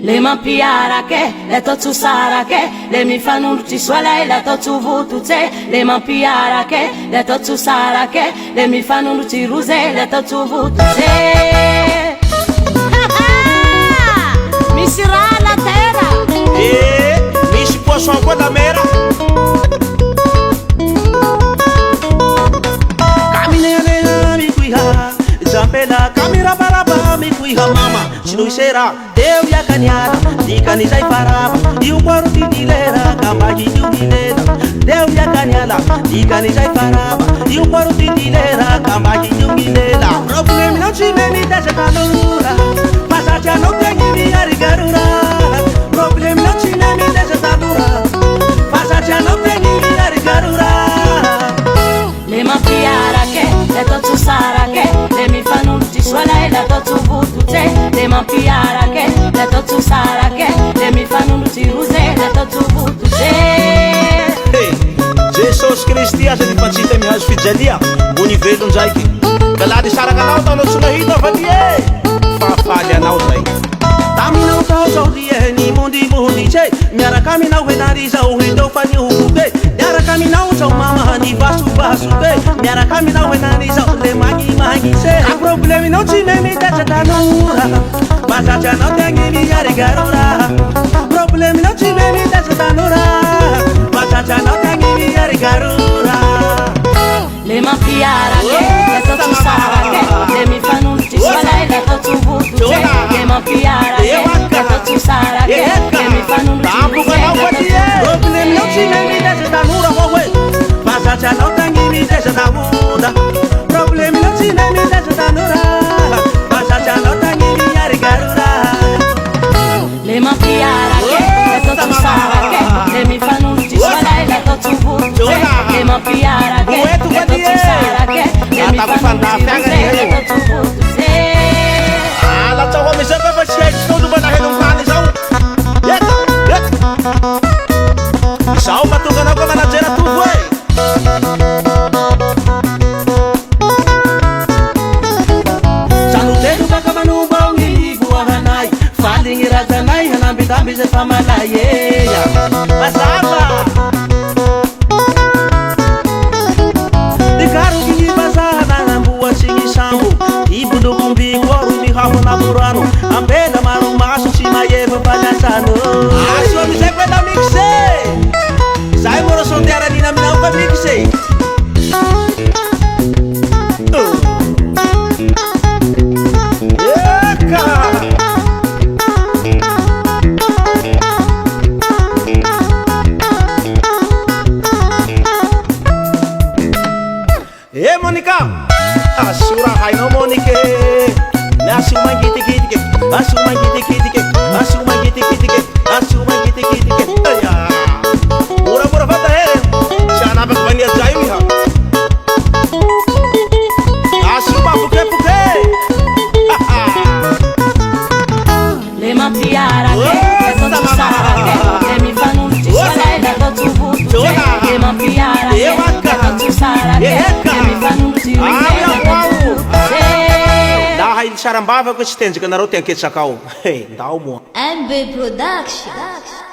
le mampiarake, le totusarake, le mifanuti swala la totuvutute, le mampiarake, le totusarake, le mifanuti ruze, le totuvutute. Misy raha la terra. Misy poisson koa la mera. Caminhando me cuiha, Zampela camira baraba me cuiha mama. Sinui será deu e a canhada, de canizai parava e o coro de dilera, camba de dilera. Deu e a canhada, de canizai parava e o coro de dilera, camba de dilera. Problema não te vem me deixa calura, passa já não tem me arigarura. Problema não te vem me deixa calura, passa já não tem me arigarura. Le mampiarake, le totusarake, le mifanuti swala la totuvutute, le mampiarake, le totusarake, le mifanuti ruze, le totuvutute. Jesús Cristi aza nifantsika mihazo fijalia mbony velony zaiky ka la de saraka anao taonao tsy nahita valie fahafaly anao zay taminao tao zao lie ny mondimondy tse miaraka aminao henary zao hendeo fa nihokoke miaraka aminao zao mama ny vasovasoke miaraka aminao henary zao le magnimangy se ka probleminao tsy me mitatsa tanora mazatry anao tegny miarigarora probleminao tsy me mitatsa tanora mazatry anao tegny miarigarora le mampiarake, le totusarake, le mifanuti swala la totuvutute, le mampiarake, le totusarake, le mifanuti ruze, le totuvutute. Probleminao tsy me miteza tanora ho hoe mazatry anao tegny miteza tamoda probleminao tsy me miteza tanora mazatry anao tegny miarigarora le mampiarake, le totusarake, le mifanuti swala la totuvutute, le mampiarake, le totusarake, le mifanuti ruze, le totuvutute. ala tsao amizay fa tsy haiko zao no mba naheno mihany zao zao matonga anao ka manajera tovo e zanotelo baka manomba ao ny voahanay faligny razanay hanambindamby zay fa malay eya mazava dikaroky ny bazana namboatsy ny sambo ibolokombiko aro mihaho namorano ambela maromaso tsy maheva mpaniasano aso amizay koela mixe zay mora sondiaranina aminao fa mixe eka Monica asura hainao Monique asuma gitikitike asuma gitikitike asuma gitikitike asuma gitikitike aya mura fata he chana bakbania jayu ha asuma puke le mampiarake, le totusarake, le mifanuti swala la totuvutute, le mampiarake, le totusarake, le mifanuti ruze, le totuvutute. Laha ili sarambavako tsy tenjaka anareo ty anketsaka ao ndao moa MB Production.